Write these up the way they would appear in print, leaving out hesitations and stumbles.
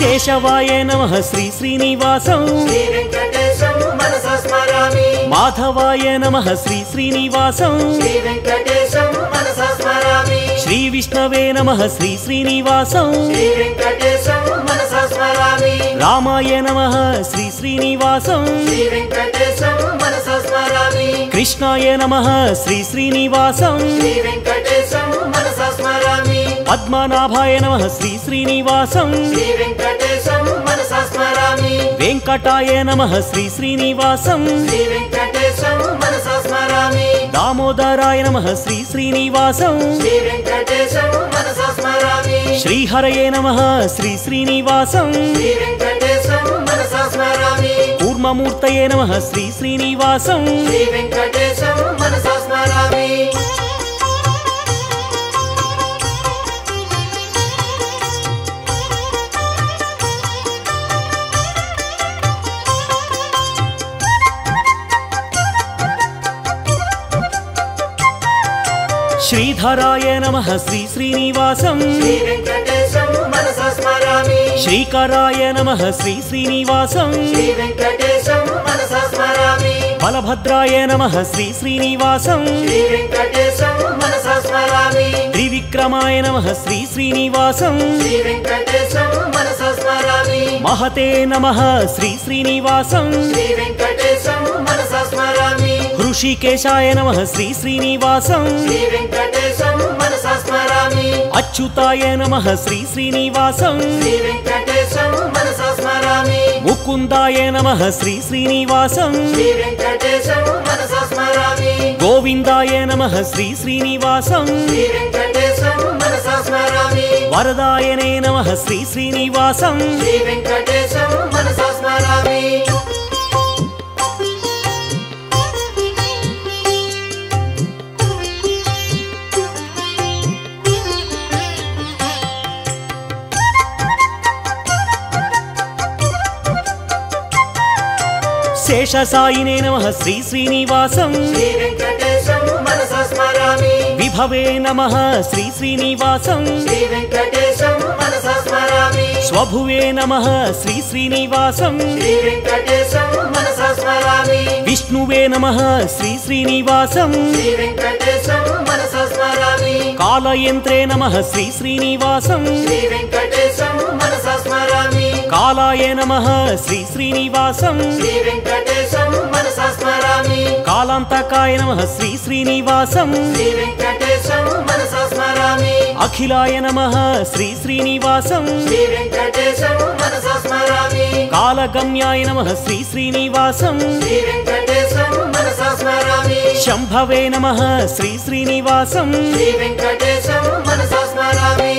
కేశవాయ నమః శ్రీ శ్రీనివాసం శ్రీ వెంకటేశం మనసా స్మరామి మాధవాయ నమః శ్రీ శ్రీనివాసం శ్రీ వెంకటేశం మనసా స్మరామి శ్రీ విష్ణవే నమః శ్రీ శ్రీనివాసం శ్రీ వెంకటేశం మనసా స్మరామి రామాయ నమః శ్రీ శ్రీనివాసం శ్రీ వెంకటేశం మనసా స్మరామి కృష్ణాయ నమః శ్రీ శ్రీనివాసం శ్రీ వెంకటేశం మనసా స్మరామి పద్మనాభాయ నమః శ్రీ శ్రీనివాసం శ్రీ వెంకటేశం మనసా స్మరామి వెంకటాయ నమః శ్రీ శ్రీనివాసం శ్రీ వెంకటేశం మనసా స్మరామి దామోదరాయ నమః శ్రీ శ్రీనివాసం శ్రీ వెంకటేశం మనసా స్మరామి శ్రీహరయే నమః శ్రీ శ్రీనివాసం శ్రీ వెంకటేశం మనసా స్మరామి కూర్మమూర్తయే నమః శ్రీ శ్రీనివాసం శ్రీ వెంకటేశం మనసా స్మరామి శ్రీధరాయ నమః శ్రీ శ్రీనివాసం శ్రీ వెంకటేశం మనసా స్మరామి శ్రీకరాయ నమః శ్రీ శ్రీనివాసం శ్రీ వెంకటేశం మనసా స్మరామి బలభద్రాయ నమః శ్రీ శ్రీనివాసం శ్రీ వెంకటేశం మనసా స్మరామి త్రివిక్రమాయ నమః శ్రీ శ్రీనివాసం శ్రీ వెంకటేశం మనసా స్మరామి మహతే నమః శ్రీ శ్రీనివాసం శ్రీ వెంకటేశం మనసా స్మరామి హృషికేశాయ నమః శ్రీ శ్రీనివాసం శ్రీ వెంకటేశం మనసా స్మరామి అచ్యుతాయ నమః శ్రీ శ్రీనివాసం శ్రీ వెంకటేశం మనసా స్మరామి ముకుందాయ నమః శ్రీ శ్రీనివాసం శ్రీ వెంకటేశం మనసా స్మరామి గోవిందాయ నమః శ్రీ శ్రీనివాసం శ్రీ వెంకటేశం మనసా స్మరామి వరదాయనే నమః శ్రీ శ్రీనివాసం శ్రీ వెంకటేశం మనసా స్మరామి శేషసాయినే నమః శ్రీ శ్రీనివాసం శ్రీ వెంకటేశం మనసా స్మరామి విభవే నమః శ్రీ శ్రీనివాసం శ్రీ వెంకటేశం మనసా స్మరామి స్వభువే నమః శ్రీ శ్రీనివాసం శ్రీ వెంకటేశం మనసా స్మరామి విష్ణువే నమః శ్రీ శ్రీనివాసం శ్రీ వెంకటేశం మనసా స్మరామి కాలయంత్రే నమః శ్రీ శ్రీనివాసం శ్రీ వెంకటేశం మనసా స్మరామి కాలాయ నమః శ్రీ శ్రీనివాసం శ్రీ వెంకటేశం మనసా స్మరామి కాలాంతకాయ నమః శ్రీ శ్రీనివాసం శ్రీ వెంకటేశం మనసా స్మరామి అఖిలాయ నమః శ్రీ శ్రీనివాసం శ్రీ వెంకటేశం మనసా స్మరామి కాలగమ్యాయ నమః శ్రీ శ్రీనివాసం శ్రీ వెంకటేశం మనసా స్మరామి శంభవే నమః శ్రీ శ్రీనివాసం శ్రీ వెంకటేశం మనసా స్మరామి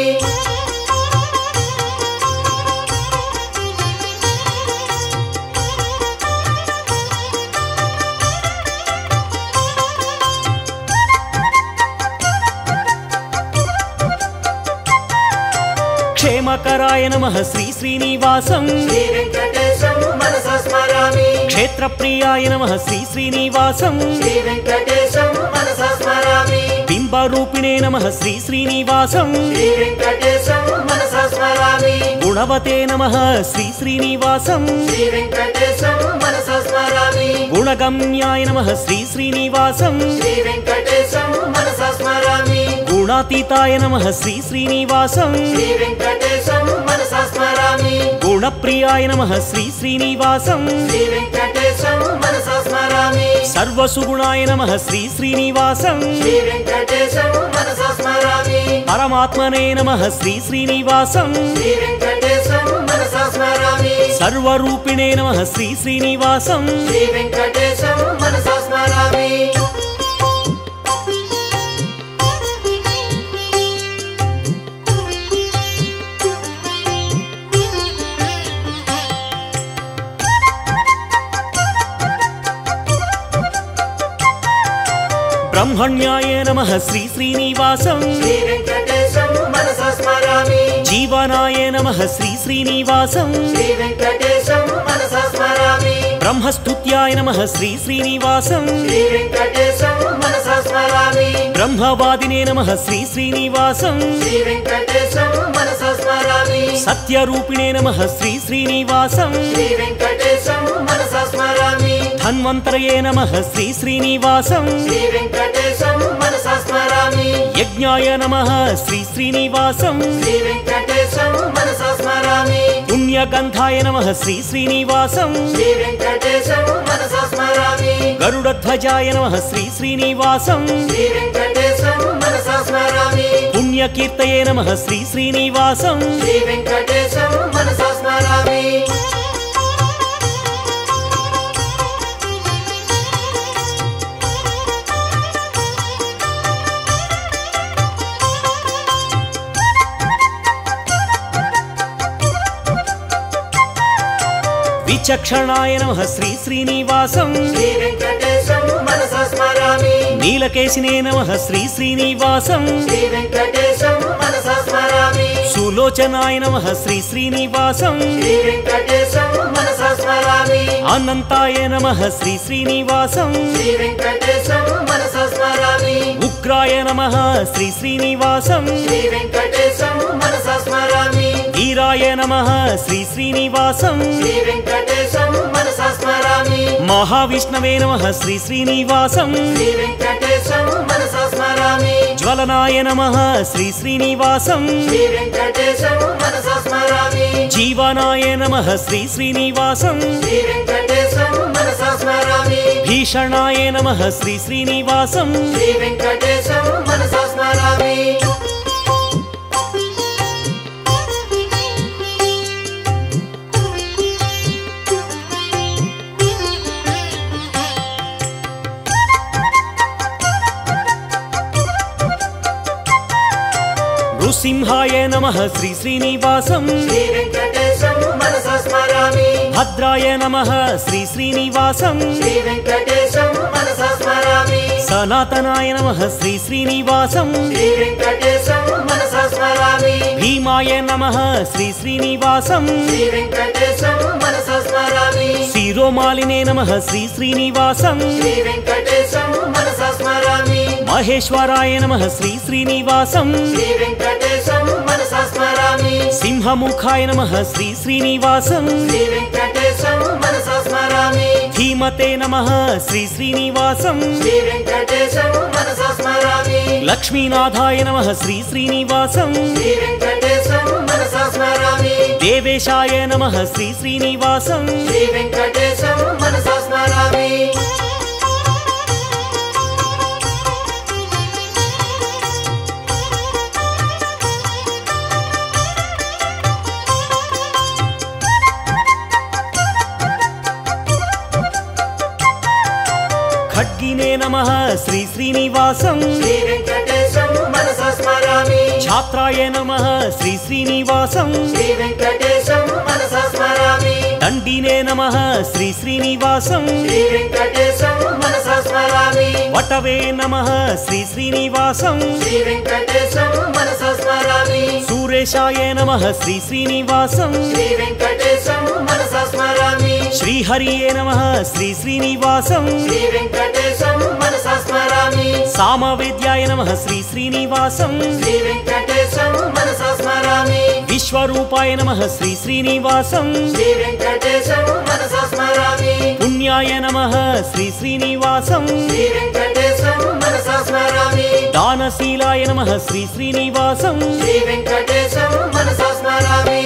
క్షేమకరాయ నమః శ్రీ శ్రీనివాసం శ్రీ వెంకటేశం మనసా స్మరామి క్షేత్రప్రియాయ నమః శ్రీ శ్రీనివాసం శ్రీ వెంకటేశం మనసా స్మరామి బింబరూపిణే నమః శ్రీ శ్రీనివాసం శ్రీ వెంకటేశం మనసా స్మరామి గుణవతే నమః శ్రీ శ్రీనివాసం శ్రీ వెంకటేశం మనసా స్మరామి గుణగమ్యాయ నమః శ్రీ శ్రీనివాసం శ్రీ వెంకటేశం మనసా స్మరామి గుణాతీతాయ నమః శ్రీ శ్రీనివాసం శ్రీ వెంకటేశం మనసా స్మరామి గుణప్రియాయ నమః శ్రీ శ్రీనివాసం శ్రీ వెంకటేశం మనసా స్మరామి సర్వసుగుణాయ నమః శ్రీ శ్రీనివాసం శ్రీ వెంకటేశం మనసా స్మరామి పరమాత్మనే నమః శ్రీ శ్రీనివాసం శ్రీ వెంకటేశం మనసా స్మరామి సర్వరూపిణే నమః శ్రీ శ్రీనివాసం శ్రీ వెంకటేశం మనసా స్మరామి బ్రహ్మణ్యాయ నమః శ్రీ శ్రీనివాసం శ్రీ వెంకటేశం మనసా స్మరామి జీవనాయ నమః శ్రీ శ్రీనివాసం శ్రీ వెంకటేశం మనసా స్మరామి బ్రహ్మస్తుత్యాయ నమః శ్రీ శ్రీనివాసం శ్రీ వెంకటేశం మనసా స్మరామి బ్రహ్మవాదినే నమః శ్రీ శ్రీనివాసం శ్రీ వెంకటేశం మనసా స్మరామి సత్యరూపిణే నమః శ్రీ శ్రీనివాసం శ్రీ వెంకటేశం మనసా స్మరామి ధన్వంతరయే నమః శ్రీ శ్రీనివాసం శ్రీ వెంకటేశం మనసా స్మరామి యజ్ఞాయ నమః శ్రీ శ్రీనివాసం శ్రీ వెంకటేశం మనసా స్మరామి పుణ్యగంధాయ నమః శ్రీ శ్రీనివాసం శ్రీ వెంకటేశం మనసా స్మరామి గరుడధ్వజాయ నమః శ్రీ శ్రీనివాసం శ్రీ వెంకటేశం మనసా స్మరామి పుణ్యకీర్తయే నమః శ్రీ శ్రీనివాసం శ్రీ వెంకటేశం మనసా స్మరామి విచక్షణాయ నమః శ్రీ శ్రీనివాసం శ్రీ వెంకటేశం మనసా స్మరామి నీలకేశినే నమః శ్రీ శ్రీనివాసం శ్రీ వెంకటేశం మనసా స్మరామి సులోచనాయ నమః శ్రీ శ్రీనివాసం శ్రీ వెంకటేశం మనసా స్మరామి అనంతాయ నమః శ్రీ శ్రీనివాసం శ్రీ వెంకటేశం మనసా స్మరామి ఉగ్రాయ నమః శ్రీ శ్రీనివాసం శ్రీ వెంకటేశం మనసా స్మరామి వీరాయ నమః శ్రీ శ్రీనివాసం శ్రీ వెంకటేశం మనసా స్మరామి మహావిష్ణవే నమః శ్రీ శ్రీనివాసం శ్రీ వెంకటేశం మనసా స్మరామి జ్వలనాయ నమః శ్రీ శ్రీనివాసం శ్రీ వెంకటేశం మనసా స్మరామి జీవనాయ నమః శ్రీ శ్రీనివాసం శ్రీ వెంకటేశం మనసా స్మరామి భీషణాయ నమః శ్రీ శ్రీనివాసం శ్రీ వెంకటేశం మనసా స్మరామి నృసింహాయ నమః శ్రీ శ్రీనివాసం శ్రీ వెంకటేశం మనసా స్మరామి భద్రాయ నమః శ్రీ శ్రీనివాసం శ్రీ వెంకటేశం మనసా స్మరామి సనాతనాయ నమః శ్రీ శ్రీనివాసం శ్రీ వెంకటేశం మనసా స్మరామి భీమాయ నమః శ్రీ శ్రీనివాసం శ్రీ వెంకటేశం మనసా స్మరామి శిరోమాలినే నమః శ్రీ శ్రీనివాసం శ్రీ వెంకటేశం మనసా స్మరామి మహేశ్వరాయ నమః శ్రీ శ్రీనివాసం శ్రీ వెంకటేశం మనసా స్మరామి సింహముఖాయ నమః శ్రీ శ్రీనివాసం శ్రీ వెంకటేశం మనసా స్మరామి ధీమతే నమః శ్రీ శ్రీనివాసం శ్రీ వెంకటేశం మనసా స్మరామి లక్ష్మీనాథాయ నమః శ్రీ శ్రీనివాసం శ్రీ వెంకటేశం మనసా స్మరామి దేవేశాయ నమః శ్రీ శ్రీనివాసం శ్రీ వెంకటేశం మనసా స్మరామి ఖడ్గినే నమః శ్రీ శ్రీనివాసం శ్రీ వెంకటేశం మనసా స్మరామి ఛాత్రాయ నమః శ్రీ శ్రీనివాసం శ్రీ వెంకటేశం మనసా స్మరామి దండినే నమః శ్రీ శ్రీనివాసం శ్రీ వెంకటేశం మనసా స్మరామి వటవే నమః శ్రీ శ్రీనివాసం శ్రీ వెంకటేశం మనసా స్మరామి సూరేశాయ నమః శ్రీ శ్రీనివాసం శ్రీ వెంకటేశం మనసా స్మరామి శ్రీహరియే నమః శ్రీ శ్రీనివాసం శ్రీ వెంకటేశం మనసా స్మరామి సామవేద్యాయ నమః శ్రీ శ్రీనివాసం శ్రీ వెంకటేశం మనసా స్మరామి విశ్వరూపాయ నమః శ్రీ శ్రీనివాసం శ్రీ వెంకటేశం మనసా స్మరామి పుణ్యాయ నమః శ్రీ శ్రీనివాసం శ్రీ వెంకటేశం మనసా స్మరామి దానశీలాయ నమః శ్రీ శ్రీనివాసం శ్రీ వెంకటేశం మనసా స్మరామి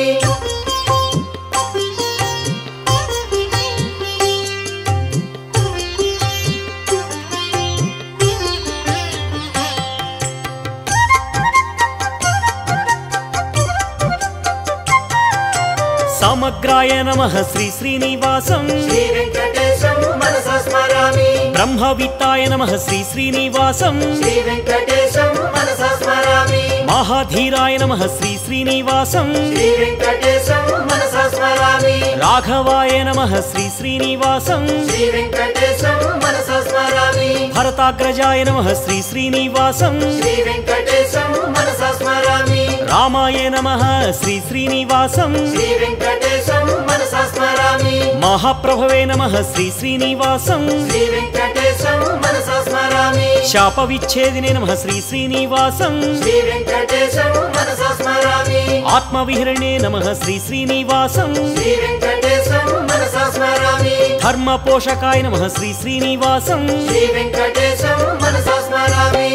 సమగ్రాయ నమః శ్రీ శ్రీనివాసం శ్రీ వెంకటేశం మనసా స్మరామి బ్రహ్మవిత్తాయ నమః శ్రీ శ్రీనివాసం శ్రీ వెంకటేశం మనసా స్మరామి మహాధీరాయ నమః శ్రీ శ్రీనివాసం శ్రీ వెంకటేశం మనసా స్మరామి రాఘవాయ నమః శ్రీ శ్రీనివాసం శ్రీ వెంకటేశం మనసా స్మరామి భరతాగ్రజాయ నమః శ్రీ శ్రీనివాసం శ్రీ వెంకటేశం మనసా స్మరామి రామాయ నమః శ్రీ శ్రీనివాసం శ్రీ వెంకటేశం మనసా స్మరామి మహాప్రభవే నమః శ్రీ శ్రీనివాసం శ్రీ వెంకటేశం మనసా స్మరామి శాప విచ్ఛేదినే నమః శ్రీ శ్రీనివాసం శ్రీ వెంకటేశం మనసా స్మరామి ఆత్మవిహరణే నమః శ్రీ శ్రీనివాసం శ్రీ వెంకటేశం మనసా స్మరామి ధర్మ పోషకాయ నమః శ్రీ శ్రీనివాసం శ్రీ వెంకటేశం మనసా స్మరామి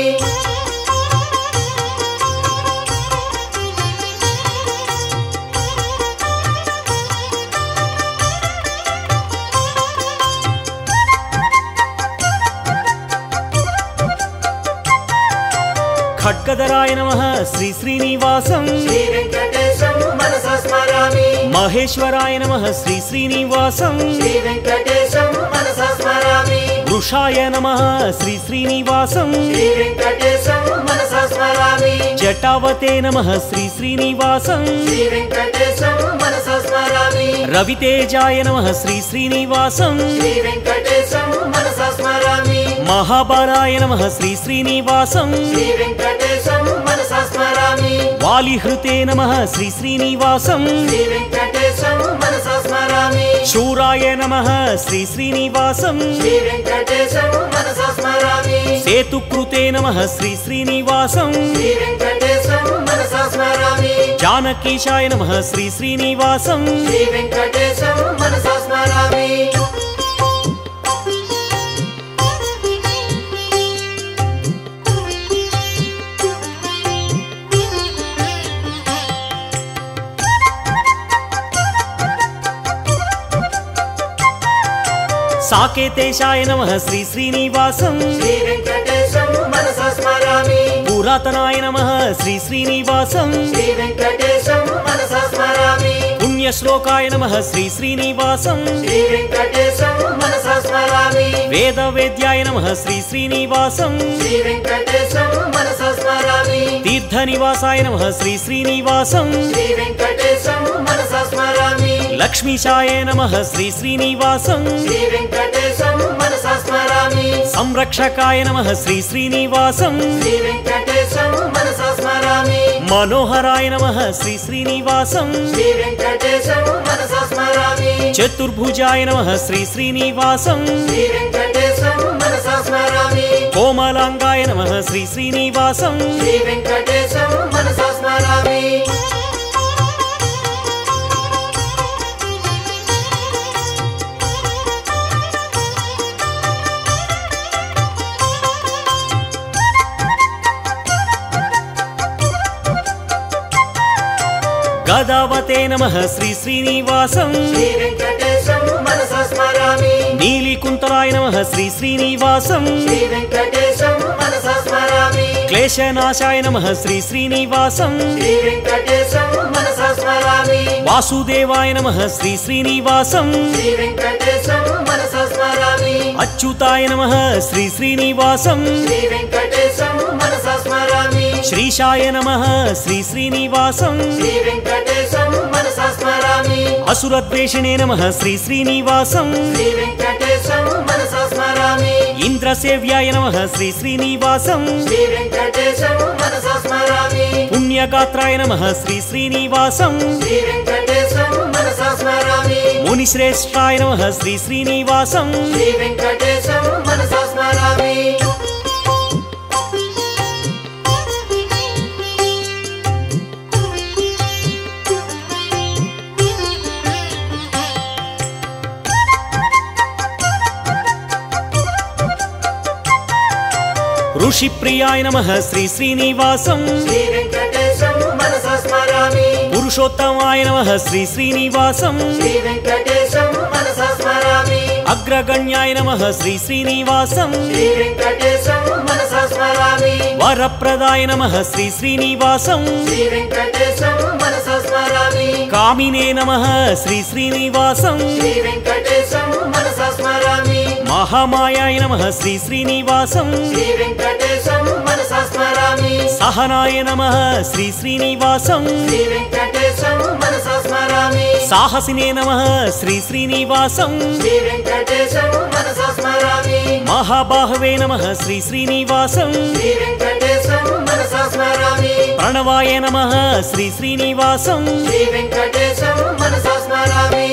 ఖడ్గధరాయ నమః శ్రీ శ్రీనివాసం శ్రీ వెంకటేశం మనసా స్మరామి మహేశ్వరాయ నమః శ్రీ శ్రీనివాసం శ్రీ వెంకటేశం మనసా స్మరామి వృషాయ నమః శ్రీ శ్రీనివాసం శ్రీ వెంకటేశం మనసా స్మరామి జటావతే నమః శ్రీ శ్రీనివాసం శ్రీ వెంకటేశం మనసా స్మరామి రవితేజాయ నమః శ్రీ శ్రీనివాసం శ్రీ వెంకటేశం మనసా స్మరామి మహాబలాయ నమః శ్రీ శ్రీనివాసం శ్రీ వెంకటేశం మనసా స్మరామి వాలిహృతే నమః శ్రీ శ్రీనివాసం శ్రీ వెంకటేశం మనసా స్మరామి శూరాయ నమః శ్రీ శ్రీనివాసం శ్రీ వెంకటేశం మనసా స్మరామి సేతుకృతే నమః శ్రీ శ్రీనివాసం శ్రీ వెంకటేశం మనసా స్మరామి జానకీశాయ నమః శ్రీ శ్రీనివాసం శ్రీ వెంకటేశం మనసా స్మరామి సాకేతేశాయ నమః శ్రీ శ్రీనివాసం శ్రీ వెంకటేశం మనసా స్మరామి పురాతనాయ నమః శ్రీ శ్రీనివాసం శ్రీ వెంకటేశం మనసా స్మరామి పుణ్యశ్లోకాయ నమః శ్రీ శ్రీనివాసం శ్రీ వెంకటేశం మనసా స్మరామి వేదవేద్యాయ నమః శ్రీ శ్రీనివాసం శ్రీ వెంకటేశం మనసా స్మరామి తీర్థనివాసాయ నమః శ్రీ శ్రీనివాసం శ్రీ వెంకటేశం మనసా స్మరామి లక్ష్మీశాయ నమః శ్రీ శ్రీనివాసం శ్రీ వెంకటేశం మనసా స్మరామి సంరక్షకాయ నమః శ్రీ శ్రీనివాసం శ్రీ వెంకటేశం మనసా స్మరామి మనోహరాయ నమః శ్రీ శ్రీనివాసం శ్రీ వెంకటేశం మనసా స్మరామి చతుర్భుజాయ నమః శ్రీ శ్రీనివాసం శ్రీ వెంకటేశం మనసా స్మరామి కోమలాంగాయ నమః శ్రీ శ్రీనివాసం శ్రీ వెంకటేశం మనసా స్మరామి గదావతే నమః శ్రీ శ్రీనివాసం శ్రీ వెంకటేశం మనసా స్మరామి నీలికుంతలాయ నమః శ్రీ శ్రీనివాసం శ్రీ వెంకటేశం మనసా స్మరామి క్లేశనాశాయ నమః శ్రీ శ్రీనివాసం శ్రీ వెంకటేశం మనసా స్మరామి వాసుదేవాయ నమః శ్రీ శ్రీనివాసం శ్రీ వెంకటేశం మనసా స్మరామి అచ్యుతాయ నమః శ్రీ శ్రీనివాసం శ్రీ వెంకటేశం మనసా స్మరామి శ్రీశాయ నమః శ్రీ శ్రీనివాసం శ్రీ వెంకటేశం మనసా స్మరామి అసురద్వేషిణే నమః శ్రీ శ్రీనివాసం శ్రీ వెంకటేశం మనసా స్మరామి ఇంద్రసేవ్యాయ నమః శ్రీ శ్రీనివాసం శ్రీ వెంకటేశం మనసా స్మరామి పుణ్యగాత్రాయ నమః శ్రీ శ్రీనివాసం శ్రీ వెంకటేశం మనసా స్మరామి మునిశ్రేష్ఠాయ నమః శ్రీ శ్రీనివాసం శ్రీ వెంకటేశం మనసా స్మరామి ఋషిప్రియాయ నమః శ్రీ శ్రీనివాసం శ్రీ వెంకటేశం మనసా స్మరామి పురుషోత్తమాయ నమః శ్రీ శ్రీనివాసం శ్రీ వెంకటేశం మనసా స్మరామి అగ్రగణ్యాయ నమః శ్రీ శ్రీనివాసం శ్రీ వెంకటేశం మనసా స్మరామి వరప్రదాయ నమః శ్రీ శ్రీనివాసం శ్రీ వెంకటేశం మనసా స్మరామి కామినే నమః శ్రీ శ్రీనివాసం శ్రీ వెంకటేశం మనసా స్మరామి మహామాయాయ నమః శ్రీ శ్రీనివాసం శ్రీ వెంకటేశం మనసా స్మరామి సహనాయ నమః శ్రీ శ్రీనివాసం శ్రీ వెంకటేశం మనసా స్మరామి సాహసినే నమః శ్రీ శ్రీనివాసం శ్రీ వెంకటేశం మనసా స్మరామి మహాబాహవే నమః శ్రీ శ్రీనివాసం శ్రీ వెంకటేశం మనసా స్మరామి ప్రణవాయ నమః శ్రీ శ్రీనివాసం శ్రీ వెంకటేశం మనసా స్మరామి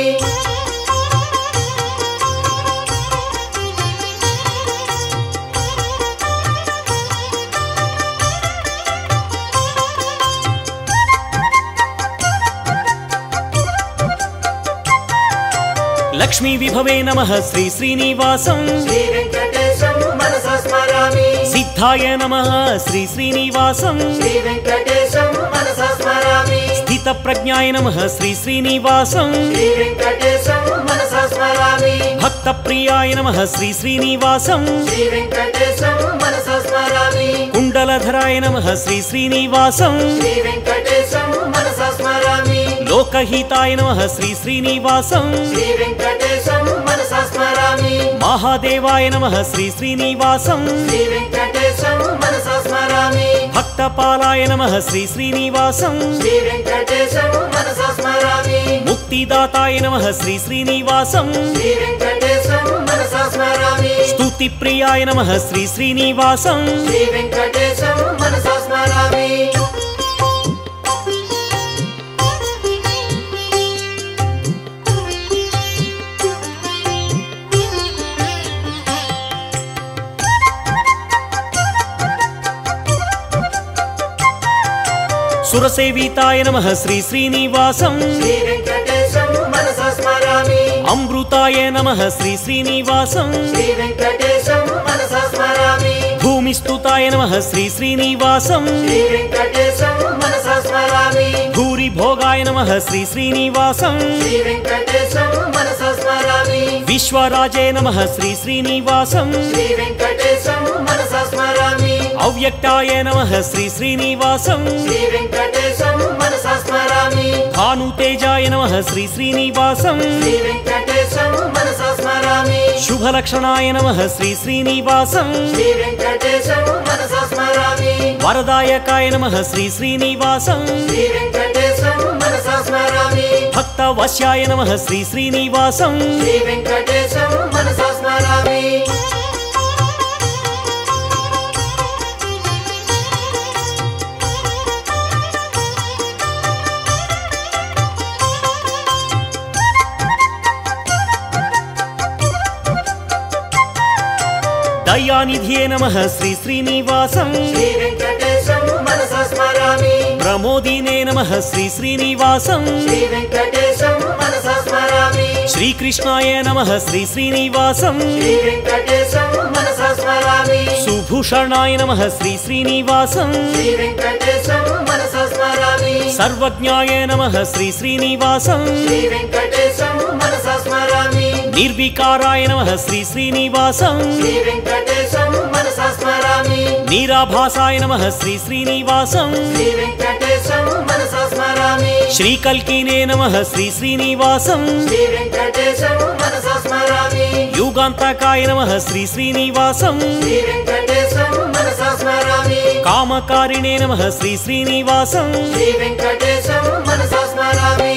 లక్ష్మీ విభవే నమః శ్రీ శ్రీనివాసం శ్రీ వెంకటేశం మనసా స్మరామి సిద్ధాయ నమః శ్రీ శ్రీనివాసం శ్రీ వెంకటేశం మనసా స్మరామి స్థిత ప్రజ్ఞాయ నమః శ్రీ శ్రీనివాసం శ్రీ వెంకటేశం మనసా స్మరామి భక్త ప్రియాయ నమః శ్రీ శ్రీనివాసం శ్రీ వెంకటేశం మనసా స్మరామి కుండలధరాయ నమః శ్రీ శ్రీనివాసం శ్రీ వెంకటేశం మనసా స్మరామి లోకహితాయ నమః శ్రీ శ్రీనివాసం శ్రీ వెంకటేశం మనసా స్మరామి మహాదేవాయ నమః శ్రీ శ్రీనివాసం శ్రీ వెంకటేశం మనసా స్మరామి భక్తపాలాయ నమః శ్రీ శ్రీనివాసం శ్రీ వెంకటేశం మనసా స్మరామి ముక్తిదాతాయ నమః శ్రీ శ్రీనివాసం శ్రీ వెంకటేశం మనసా స్మరామి స్తుతి ప్రియాయ నమః శ్రీ శ్రీనివాసం శ్రీ వెంకటేశం మనసా స్మరామి సురసేవితాయ నమః శ్రీ శ్రీనివాసం శ్రీ వెంకటేశం మనసా స్మరామి అమృతాయ నమః శ్రీ శ్రీనివాసం శ్రీ వెంకటేశం మనసా స్మరామి భూమిస్తుతాయ నమః శ్రీ శ్రీనివాసం శ్రీ వెంకటేశం మనసా స్మరామి భూరి భోగాయ నమః శ్రీ శ్రీనివాసం శ్రీ వెంకటేశం మనసా స్మరామి విశ్వరాజే నమః శ్రీ శ్రీనివాసం శ్రీ వెంకటేశం మనసా స్మరామి అవ్యక్తాయ నమః శ్రీ శ్రీనివాసం శ్రీ వెంకటేశం మనసా స్మరామి భానుతేజాయ నమః శ్రీ శ్రీనివాసం శ్రీ వెంకటేశం మనసా స్మరామి శుభలక్షణాయ నమః శ్రీ శ్రీనివాసం శ్రీ వెంకటేశం మనసా స్మరామి వరదాయకాయ నమః శ్రీ శ్రీనివాసం శ్రీ వెంకటేశం మనసా స్మరామి భక్తవశ్యాయ నమః శ్రీ శ్రీనివాసం శ్రీ వెంకటేశం మనసా స్మరామి దయానిధియే నమః శ్రీ శ్రీనివాసం శ్రీ వెంకటేశం మనసా స్మరామి ప్రమోదినే నమః శ్రీ శ్రీనివాసం శ్రీ వెంకటేశం మనసా స్మరామి శ్రీకృష్ణాయ నమః శ్రీ శ్రీనివాసం శ్రీ వెంకటేశం మనసా స్మరామి సుభూషణాయ నమః శ్రీ శ్రీనివాసం శ్రీ వెంకటేశం మనసా స్మరామి సర్వజ్ఞాయ నమః శ్రీ శ్రీనివాసం శ్రీ వెంకటేశం మనసా స్మరామి నిర్వికారాయ నమః శ్రీ శ్రీనివాసం శ్రీ వెంకటేశం మనసా స్మరామి నీరాభాసాయ నమః శ్రీ శ్రీనివాసం శ్రీ వెంకటేశం మనసా స్మరామి శ్రీకల్కినే నమః శ్రీ శ్రీనివాసం శ్రీ వెంకటేశం మనసా స్మరామి యుగాంతకాయ నమః శ్రీ శ్రీనివాసం శ్రీ వెంకటేశం మనసా స్మరామి కామకారిణే నమః శ్రీ శ్రీనివాసం శ్రీ వెంకటేశం మనసా స్మరామి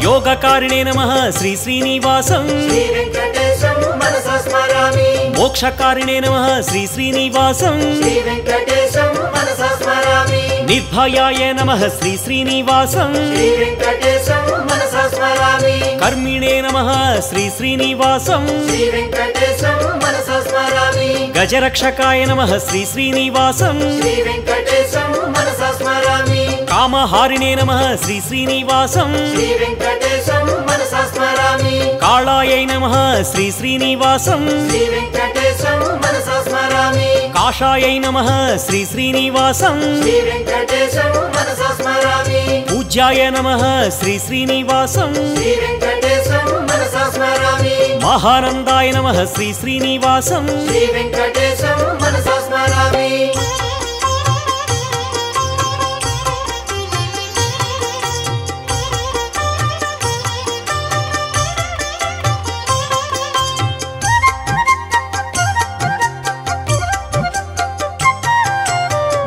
యోగకారిణే నమః శ్రీ శ్రీనివాసం శ్రీ వెంకటేశం మనసా స్మరామి మోక్షకారిణే నమః శ్రీ శ్రీనివాసం శ్రీ వెంకటేశం మనసా స్మరామి నిర్భయాయ నమః శ్రీ శ్రీనివాసం శ్రీ వెంకటేశం మనసా స్మరామి కర్మిణే నమః శ్రీ శ్రీనివాసం శ్రీ వెంకటేశం మనసా స్మరామి గజరక్షకాయ నమః శ్రీ శ్రీనివాసం శ్రీ వెంకటేశం మనసా స్మరామి కామహారిణే నమః శ్రీ శ్రీనివాసం శ్రీ వెంకటేశం మనసా స్మరామి కాళాయై నమః శ్రీ శ్రీనివాసం శ్రీ వెంకటేశం మనసా స్మరామి కాషాయై నమః శ్రీ శ్రీనివాసం శ్రీ వెంకటేశం మనసా స్మరామి పూజ్యాయ నమః శ్రీ శ్రీనివాసం శ్రీ వెంకటేశం మనసా స్మరామి మహానందాయ నమః శ్రీ శ్రీనివాసం శ్రీ వెంకటేశం మనసా స్మరామి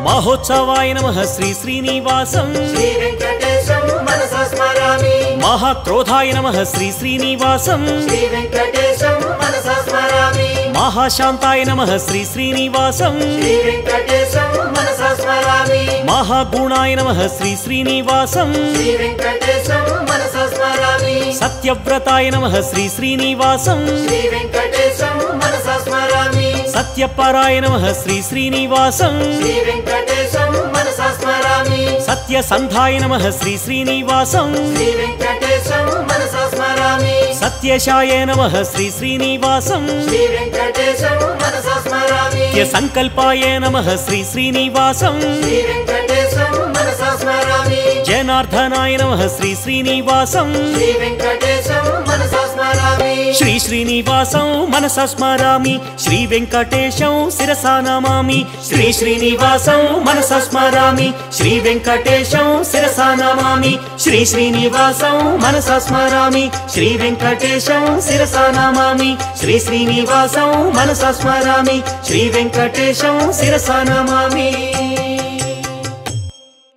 మహోత్సవాయ నమః శ్రీ శ్రీనివాసం శ్రీ వెంకటేశం మనసా స్మరామి మహాక్రోధాయ నమః శ్రీ శ్రీనివాసం శ్రీ వెంకటేశం మనసా స్మరామి మహాశాంతాయ నమః శ్రీ శ్రీనివాసం శ్రీ వెంకటేశం మనసా స్మరామి మహాగుణాయ నమః శ్రీ శ్రీనివాసం శ్రీ వెంకటేశం మనసా స్మరామి సత్య సత్యవ్రతాయ నమః శ్రీ శ్రీనివాసం శ్రీ వెంకటేశం మనసా స్మరామి సత్యపరాయ నమః శ్రీ శ్రీనివాసం శ్రీ వెంకటేశం మనసా స్మరామి సత్యసంధాయ నమః శ్రీ శ్రీనివాసం శ్రీ వెంకటేశం మనసా స్మరామి సత్యశాయ నమః శ్రీ శ్రీనివాసం శ్రీ వెంకటేశం మనసా స్మరామి సత్యసంకల్పాయ నమః శ్రీ శ్రీనివాసం శ్రీ వెంకటేశం మనసా స్మరామి జనార్దనాయ నమః శ్రీ శ్రీనివాసం శ్రీ వెంకటేశం మనసా స్మరామి శ్రీ శ్రీనివాసం మనసా స్మరామి శ్రీ వెంకటేశం శిరసా నమామి శ్రీ శ్రీనివాసం మనసా స్మరామి శ్రీ వెంకటేశం శిరసా నమామి శ్రీ శ్రీనివాసం మనసా స్మరామి శ్రీ వెంకటేశం శిరసా నమామి శ్రీ శ్రీనివాసం మనసా స్మరామి శ్రీ వెంకటేశం శిరసా నమామి